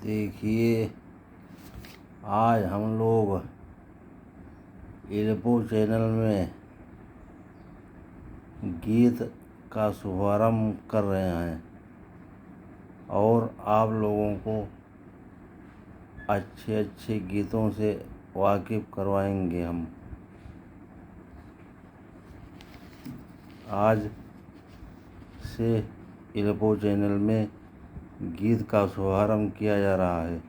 देखिए, आज हम लोग इल्पो चैनल में गीत का शुभारंभ कर रहे हैं और आप लोगों को अच्छे अच्छे गीतों से वाकिफ़ करवाएंगे हम। आज से इल्पो चैनल में गीत का शुभारंभ किया जा रहा है।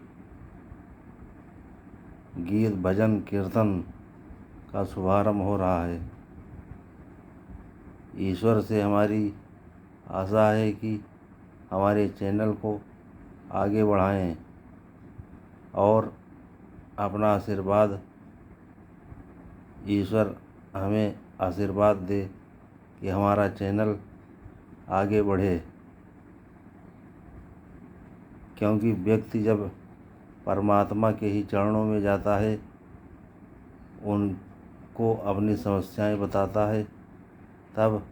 गीत भजन कीर्तन का शुभारंभ हो रहा है। ईश्वर से हमारी आशा है कि हमारे चैनल को आगे बढ़ाएं और अपना आशीर्वाद, ईश्वर हमें आशीर्वाद दे कि हमारा चैनल आगे बढ़े। क्योंकि व्यक्ति जब परमात्मा के ही चरणों में जाता है, उनको अपनी समस्याएं बताता है, तब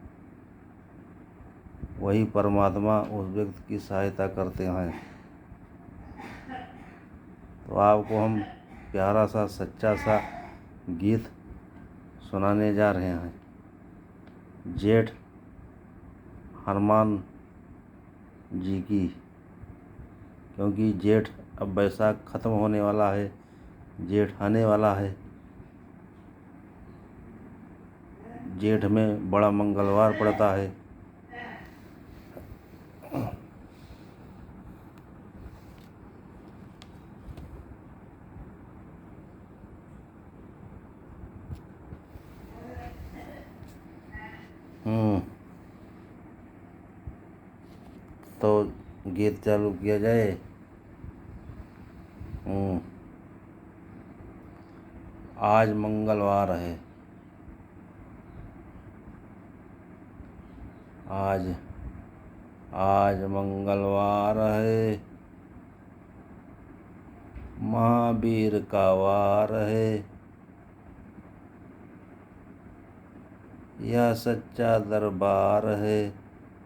वही परमात्मा उस व्यक्ति की सहायता करते हैं। तो आपको हम प्यारा सा सच्चा सा गीत सुनाने जा रहे हैं। जेठ हनुमान जी की, क्योंकि जेठ अब बैसाख ख़त्म होने वाला है, जेठ आने वाला है। जेठ में बड़ा मंगलवार पड़ता है। तो गीत चालू किया जाए। आज मंगलवार है। आज मंगलवार है, महावीर का वार है। यह सच्चा दरबार है,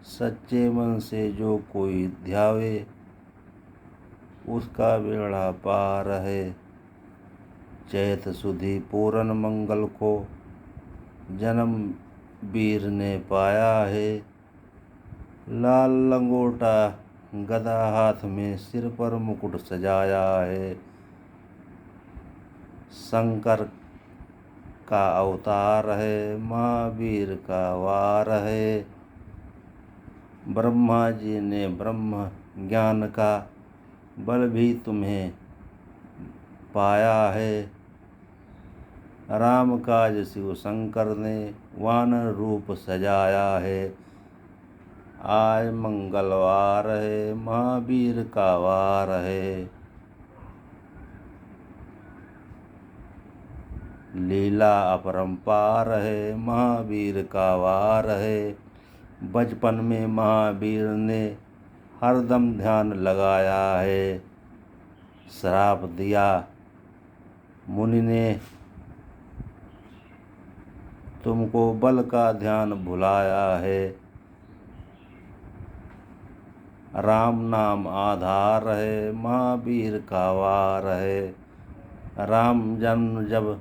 सच्चे मन से जो कोई ध्यावे, उसका बेड़ा पार है। चैत सुधी पूरन मंगल को जन्म वीर ने पाया है। लाल लंगोटा गदा हाथ में, सिर पर मुकुट सजाया है। शंकर का अवतार है, महावीर का वार है। ब्रह्मा जी ने ब्रह्म ज्ञान का बल भी तुम्हें पाया है। राम काज शिव शंकर ने वानर रूप सजाया है। आज मंगलवार है, महावीर का वार है। लीला अपरंपार है, महावीर का वार है। बचपन में महावीर ने हरदम ध्यान लगाया है। श्राप दिया मुनि ने, तुमको बल का ध्यान भुलाया है। राम नाम आधार है, महावीर का वार है। राम जन्म जब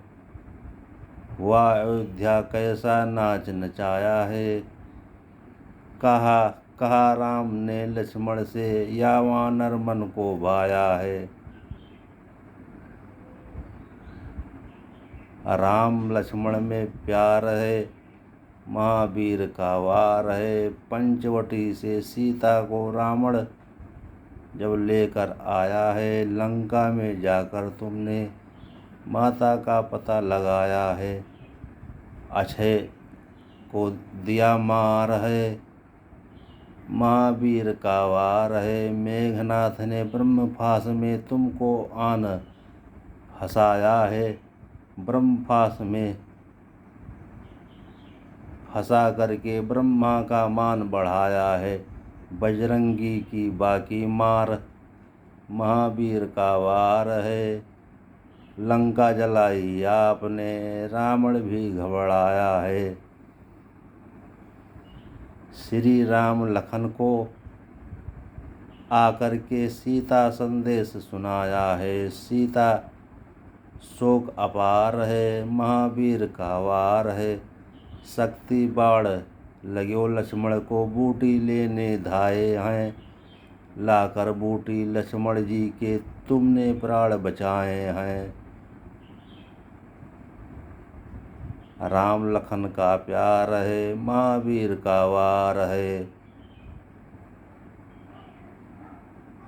हुआ अयोध्या, कैसा नाच नचाया है। कहा राम ने लक्ष्मण से, या वानर मन को भाया है। राम लक्ष्मण में प्यार है, महावीर का वार है। पंचवटी से सीता को रावण जब लेकर आया है, लंका में जाकर तुमने माता का पता लगाया है। अक्षय को दिया मार है, महावीर का वार है। मेघनाथ ने ब्रह्मफास में तुमको आन फंसाया है। ब्रह्मफास में फंसा करके ब्रह्मा का मान बढ़ाया है। बजरंगी की बाकी मार, महावीर का वार है। लंका जलाई आपने, रावण भी घबराया है। श्री राम लखन को आकर के सीता संदेश सुनाया है। सीता शोक अपार है, महावीर का वार है। शक्ति बाण लग्यो लक्ष्मण को, बूटी लेने धाये हैं। लाकर बूटी लक्ष्मण जी के, तुमने प्राण बचाए हैं। राम लखन का प्यार है, महावीर का वार है।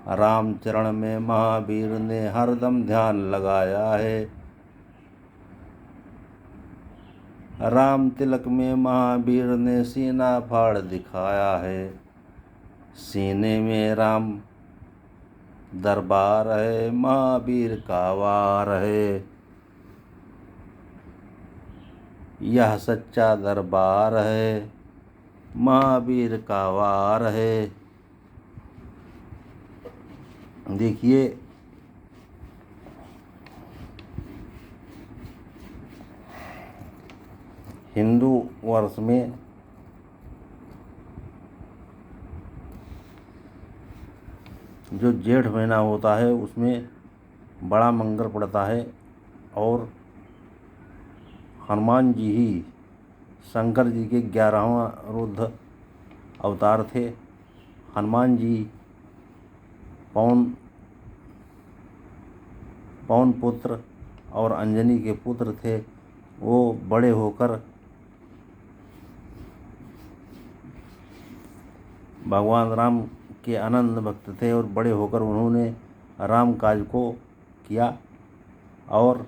राम चरण में महावीर ने हरदम ध्यान लगाया है। राम तिलक में महावीर ने सीना फाड़ दिखाया है। सीने में राम दरबार है, महावीर का वार है। यह सच्चा दरबार है, महावीर का वार है। देखिए, हिंदू वर्ष में जो जेठ महीना होता है उसमें बड़ा मंगल पड़ता है और हनुमान जी ही शंकर जी के 11वां रुद्र अवतार थे। हनुमान जी पवन पुत्र और अंजनी के पुत्र थे। वो बड़े होकर भगवान राम के अनंत भक्त थे और बड़े होकर उन्होंने राम काज को किया। और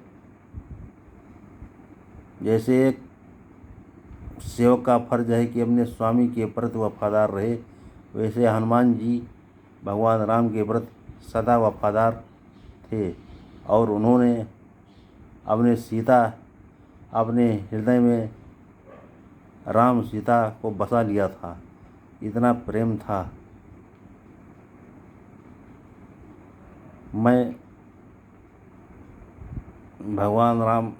जैसे एक सेवक का फर्ज है कि अपने स्वामी के प्रति वफादार रहे, वैसे हनुमान जी भगवान राम के प्रति सदा वफादार थे। और उन्होंने अपने हृदय में राम सीता को बसा लिया था। इतना प्रेम था। मैं भगवान राम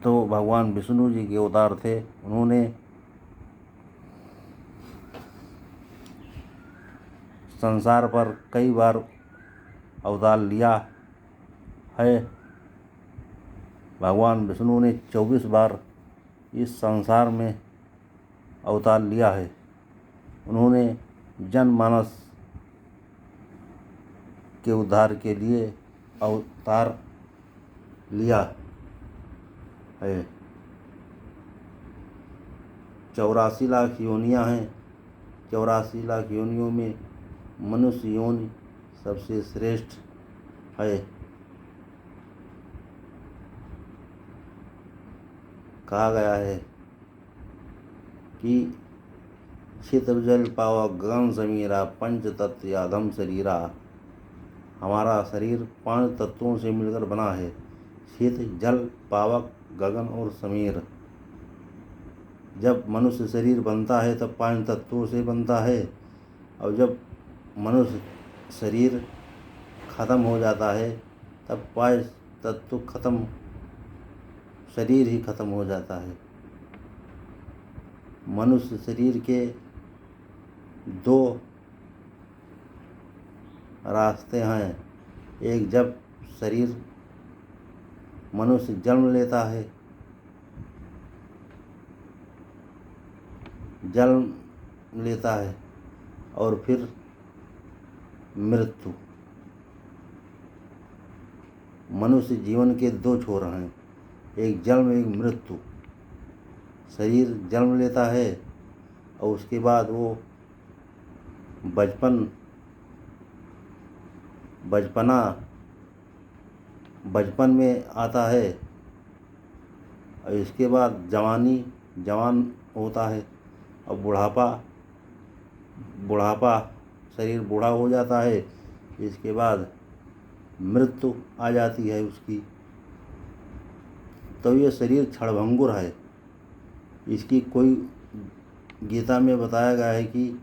तो भगवान विष्णु जी के अवतार थे। उन्होंने संसार पर कई बार अवतार लिया है। भगवान विष्णु ने 24 बार इस संसार में अवतार लिया है। उन्होंने जनमानस के उद्धार के लिए अवतार लिया है। 84 लाख योनियाँ हैं। 84 लाख योनियों में मनुष्य योनि सबसे श्रेष्ठ है। कहा गया है कि क्षेत्र जल पावा गगन समीरा, पंच तत्व यादम शरीरा। हमारा शरीर 5 तत्वों से मिलकर बना है, क्षेत्र, जल, पावक, गगन और समीर। जब मनुष्य शरीर बनता है तब 5 तत्वों से बनता है, और जब मनुष्य शरीर खत्म हो जाता है तब 5 तत्व खत्म, शरीर ही खत्म हो जाता है। मनुष्य शरीर के 2 रास्ते हैं। एक, जब शरीर मनुष्य जन्म लेता है, और फिर मृत्यु। मनुष्य जीवन के 2 छोर हैं, एक जन्म, एक मृत्यु। शरीर जन्म लेता है और उसके बाद वो बचपन में आता है, और इसके बाद जवान होता है, और बुढ़ापा शरीर बूढ़ा हो जाता है। इसके बाद मृत्यु आ जाती है उसकी। तो ये शरीर क्षणभंगुर है। इसकी कोई गीता में बताया गया है कि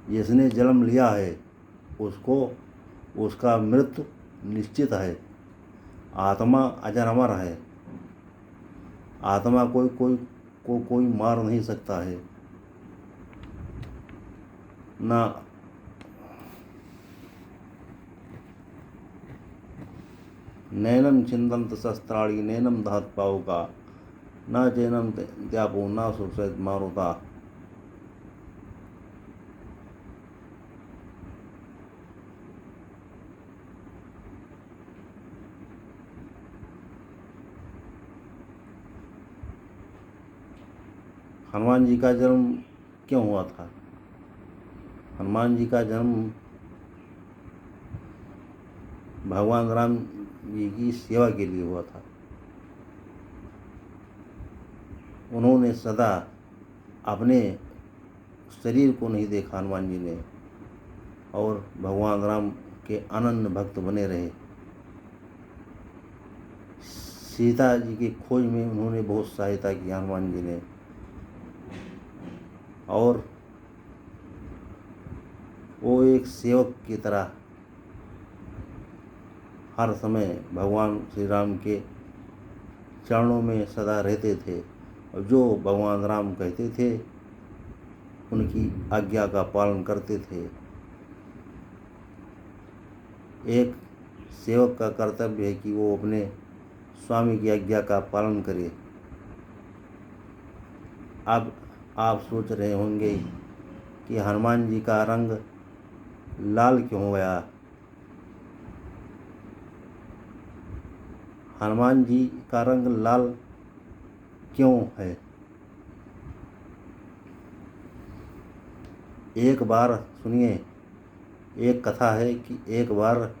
जिसने जन्म लिया है उसको उसका मृत्यु निश्चित है। आत्मा अजर अमर है। आत्मा कोई मार नहीं सकता है। ना नैनम छिन्दन्त शस्त्राणि नैनम दहत पावका न चैनम त्यापो न सुसैत मारुता। हनुमान जी का जन्म क्यों हुआ था? हनुमान जी का जन्म भगवान राम जी की सेवा के लिए हुआ था। उन्होंने सदा अपने शरीर को नहीं देखा हनुमान जी ने, और भगवान राम के अनन्य भक्त बने रहे। सीता जी की खोज में उन्होंने बहुत सहायता की हनुमान जी ने, और वो एक सेवक की तरह हर समय भगवान श्री राम के चरणों में सदा रहते थे, और जो भगवान राम कहते थे उनकी आज्ञा का पालन करते थे। एक सेवक का कर्तव्य है कि वो अपने स्वामी की आज्ञा का पालन करे। अब आप सोच रहे होंगे कि हनुमान जी का रंग लाल क्यों हो गया? हनुमान जी का रंग लाल क्यों है? एक बार सुनिए, एक कथा है कि एक बार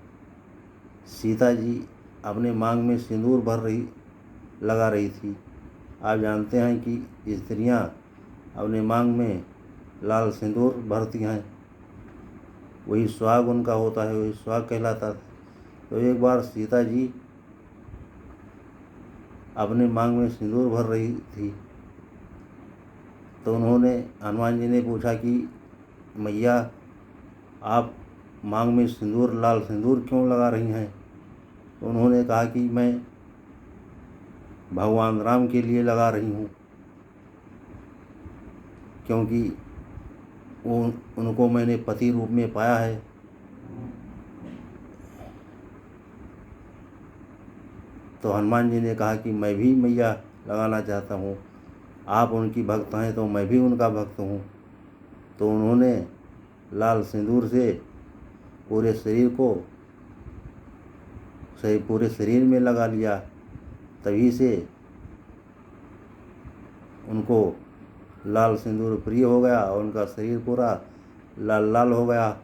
सीता जी अपने मांग में सिंदूर लगा रही थी। आप जानते हैं कि स्त्रियां अपने मांग में लाल सिंदूर भरती हैं, वही सुहाग उनका होता है, वही सुहाग कहलाता है। तो एक बार सीता जी अपने मांग में सिंदूर भर रही थी, तो उन्होंने हनुमान जी ने पूछा कि मैया, आप मांग में लाल सिंदूर क्यों लगा रही हैं? तो उन्होंने कहा कि मैं भगवान राम के लिए लगा रही हूँ, क्योंकि उनको मैंने पति रूप में पाया है। तो हनुमान जी ने कहा कि मैं भी मैया लगाना चाहता हूँ, आप उनकी भक्त हैं तो मैं भी उनका भक्त हूँ। तो उन्होंने लाल सिंदूर से पूरे शरीर में लगा लिया। तभी से उनको लाल सिंदूर प्रिय हो गया और उनका शरीर पूरा लाल लाल हो गया।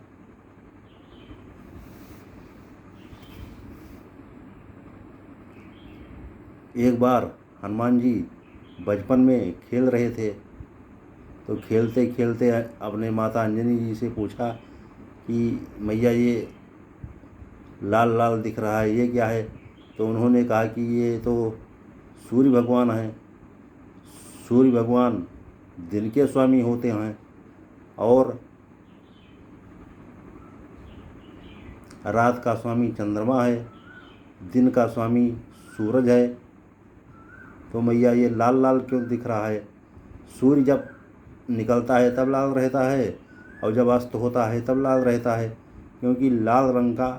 एक बार हनुमान जी बचपन में खेल रहे थे, तो खेलते खेलते अपने माता अंजनी जी से पूछा कि मैया, ये लाल लाल दिख रहा है, ये क्या है? तो उन्होंने कहा कि ये तो सूर्य भगवान हैं। सूर्य भगवान दिन के स्वामी होते हैं और रात का स्वामी चंद्रमा है, दिन का स्वामी सूरज है। तो मैया, ये लाल लाल क्यों दिख रहा है? सूर्य जब निकलता है तब लाल रहता है, और जब अस्त होता है तब लाल रहता है, क्योंकि लाल रंग का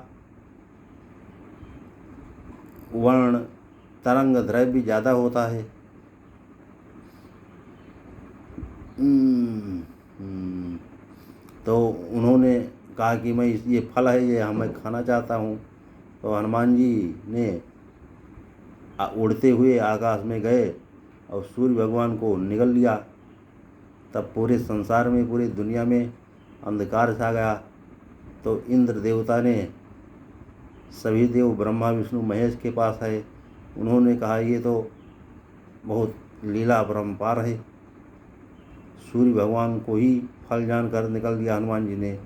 वर्ण तरंग द्रव्य ज़्यादा होता है। तो उन्होंने कहा कि मैं ये फल है, ये मैं खाना चाहता हूँ। तो हनुमान जी ने उड़ते हुए आकाश में गए और सूर्य भगवान को निगल लिया। तब पूरे संसार में, पूरी दुनिया में अंधकार छा गया। तो इंद्र देवता ने सभी देव ब्रह्मा विष्णु महेश के पास आए। उन्होंने कहा ये तो बहुत लीला परम्पार है। सूर्य भगवान को ही फल जानकर निकल दिया हनुमान जी ने।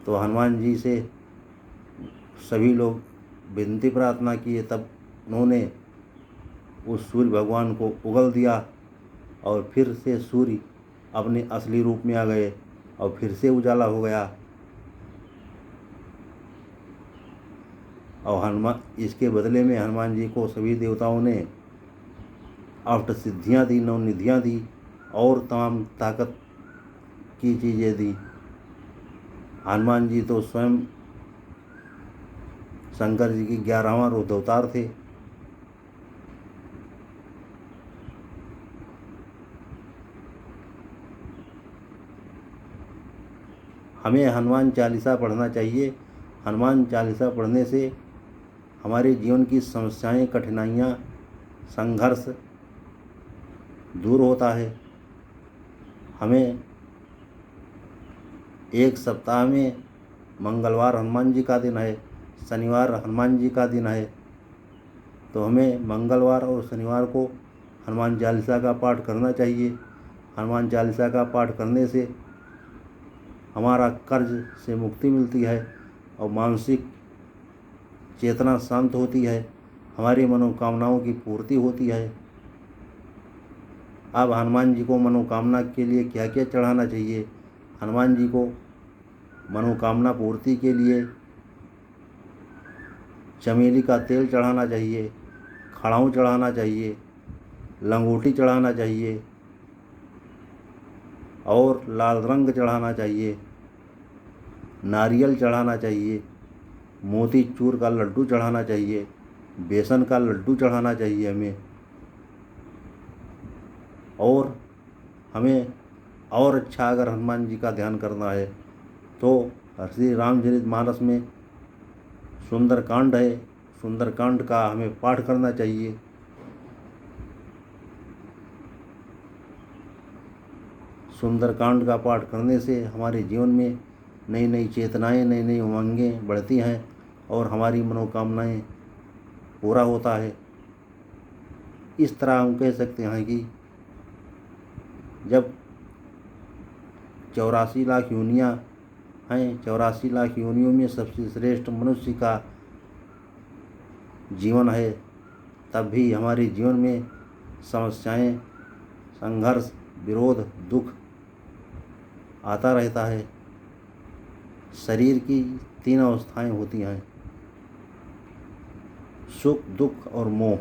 तो हनुमान जी से सभी लोग विनती प्रार्थना किए, तब उन्होंने उस सूर्य भगवान को उगल दिया और फिर से सूर्य अपने असली रूप में आ गए और फिर से उजाला हो गया। और इसके बदले में हनुमान जी को सभी देवताओं ने अष्टसिद्धियाँ दी, 9 निधियाँ दी और तमाम ताकत की चीज़ें दी। हनुमान जी तो स्वयं शंकर जी की 11वां रुद्रावतार थे। हमें हनुमान चालीसा पढ़ना चाहिए। हनुमान चालीसा पढ़ने से हमारे जीवन की समस्याएं, कठिनाइयाँ, संघर्ष दूर होता है। हमें एक सप्ताह में मंगलवार हनुमान जी का दिन है, शनिवार हनुमान जी का दिन है, तो हमें मंगलवार और शनिवार को हनुमान चालीसा का पाठ करना चाहिए। हनुमान चालीसा का पाठ करने से हमारा कर्ज से मुक्ति मिलती है और मानसिक चेतना शांत होती है, हमारी मनोकामनाओं की पूर्ति होती है। अब हनुमान जी को मनोकामना के लिए क्या क्या चढ़ाना चाहिए? हनुमान जी को मनोकामना पूर्ति के लिए चमेली का तेल चढ़ाना चाहिए, खड़ाऊ चढ़ाना चाहिए, लंगोटी चढ़ाना चाहिए और लाल रंग चढ़ाना चाहिए, नारियल चढ़ाना चाहिए, मोती चूर का लड्डू चढ़ाना चाहिए, बेसन का लड्डू चढ़ाना चाहिए हमें। और हमें और अच्छा अगर हनुमान जी का ध्यान करना है तो श्री रामचरितमानस में सुंदरकांड है, सुंदरकांड का हमें पाठ करना चाहिए। सुंदरकांड का पाठ करने से हमारे जीवन में नई नई चेतनाएं, नई नई उमंगें बढ़ती हैं और हमारी मनोकामनाएं पूरा होता है। इस तरह हम कह सकते हैं कि जब 84 लाख योनियाँ हैं, 84 लाख योनियों में सबसे श्रेष्ठ मनुष्य का जीवन है, तब भी हमारे जीवन में समस्याएं, संघर्ष, विरोध, दुख आता रहता है। शरीर की 3 अवस्थाएं होती हैं, सुख, दुख और मोह।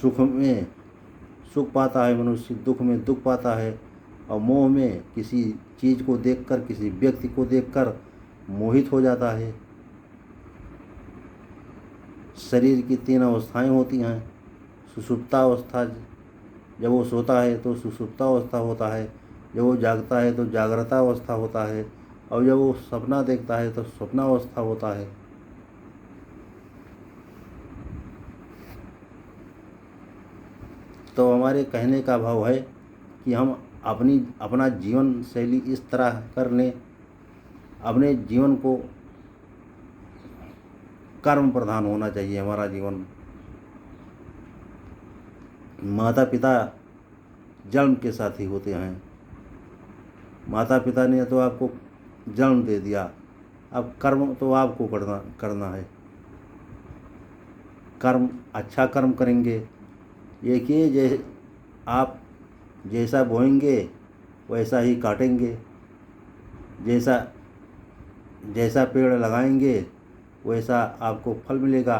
सुख में सुख पाता है मनुष्य, दुख में दुख पाता है और मोह में किसी चीज़ को देखकर, किसी व्यक्ति को देखकर मोहित हो जाता है। शरीर की 3 अवस्थाएं होती हैं। सुषुप्तावस्था, जब वो सोता है तो सुषुप्तावस्था होता है, जब वो जागता है तो जागृतावस्था होता है और जब वो सपना देखता है तो स्वप्नावस्था होता है। तो हमारे कहने का भाव है कि हम अपना जीवन शैली इस तरह कर लें, अपने जीवन को कर्म प्रधान होना चाहिए हमारा जीवन। माता पिता जन्म के साथ ही होते हैं। माता पिता ने तो आपको जन्म दे दिया, अब कर्म तो आपको करना है। कर्म, अच्छा कर्म करेंगे। देखिए, आप जैसा बोएंगे वैसा ही काटेंगे, जैसा पेड़ लगाएंगे वैसा आपको फल मिलेगा।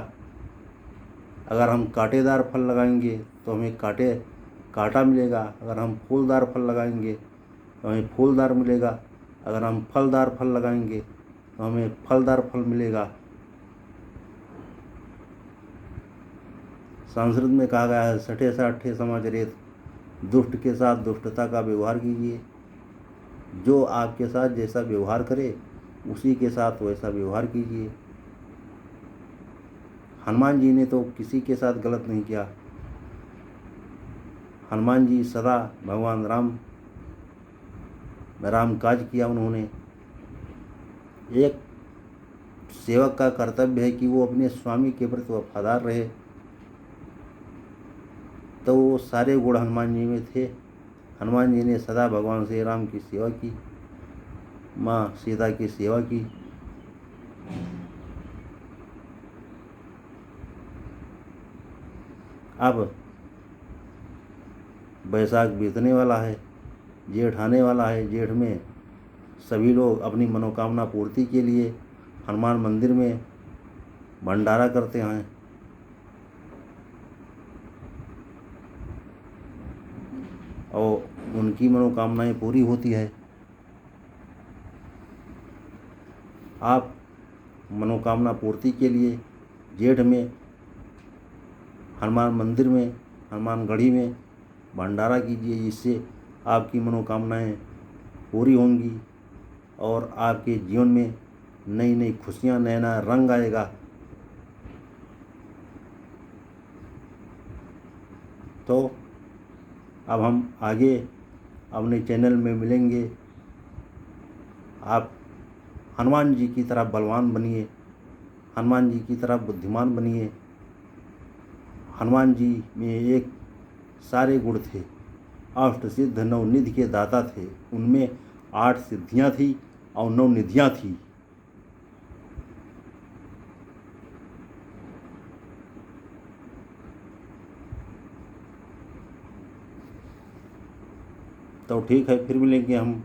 अगर हम कांटेदार फल लगाएंगे तो हमें कांटा मिलेगा, अगर हम फूलदार फल लगाएंगे तो हमें फूलदार मिलेगा, अगर हम फलदार फल लगाएंगे तो हमें फलदार फल मिलेगा। संस्कृत में कहा गया है, सठे साठे समाचरेत, दुष्ट के साथ दुष्टता का व्यवहार कीजिए। जो आपके साथ जैसा व्यवहार करे उसी के साथ वैसा व्यवहार कीजिए। हनुमान जी ने तो किसी के साथ गलत नहीं किया। हनुमान जी सदा भगवान राम काज किया उन्होंने। एक सेवक का कर्तव्य है कि वो अपने स्वामी के प्रति वफादार रहे, तो वो सारे गुण हनुमान जी में थे। हनुमान जी ने सदा भगवान श्री राम की सेवा की, माँ सीता की सेवा की। अब बैसाख बीतने वाला है, जेठ आने वाला है। जेठ में सभी लोग अपनी मनोकामना पूर्ति के लिए हनुमान मंदिर में भंडारा करते हैं। और उनकी मनोकामनाएं पूरी होती है। आप मनोकामना पूर्ति के लिए जेठ में हनुमान मंदिर में, हनुमानगढ़ी में भंडारा कीजिए, जिससे आपकी मनोकामनाएं पूरी होंगी और आपके जीवन में नई नई खुशियाँ, नया नया रंग आएगा। तो अब हम आगे अपने चैनल में मिलेंगे। आप हनुमान जी की तरह बलवान बनिए, हनुमान जी की तरह बुद्धिमान बनिए। हनुमान जी में एक सारे गुण थे, अष्ट सिद्ध नौ निधि के दाता थे। उनमें 8 सिद्धियां थी और 9 निधियां थी। तो ठीक है, फिर मिलेंगे हम।